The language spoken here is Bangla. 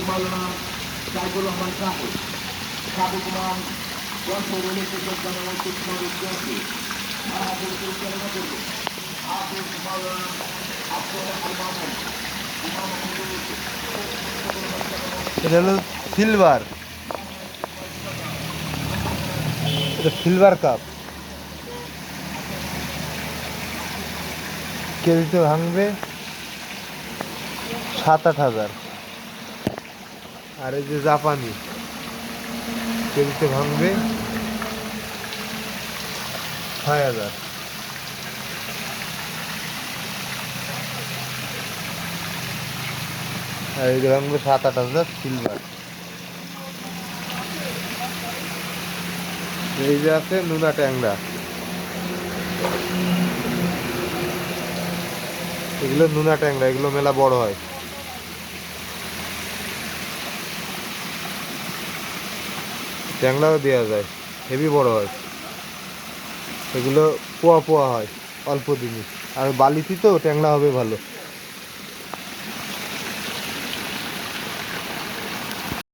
মাওলানা সাইফুল রহমান সাহেব সাবেক ইমাম যশোর রিলেটেড জানানো শিক্ষক বিদ্যার্থী মাহাবুর পরিচালনা করবে হাফিজ মাওলানা আব্দুল মামুন ইমাম এটা হলো সিলভার, এটা সিলভার কাপ। কেজিতে ভাঙবে 7-8 হাজার। আর এই যে জাপানি, কেজিতে ভাঙবে 6,000। আর এই যে ভাঙবে 7-8 হাজার সিলভার। এই যে আছে নুনা ট্যাংরা, এগুলো নুনা ট্যাংরা, এগুলো মেলা বড় হয়। ট্যাংরাও দেওয়া যায়, হেভি বড় হয়। এগুলো পোয়া পোয়া হয় অল্প দিনই, আর বালিতি তো ট্যাংরা হবে ভালো।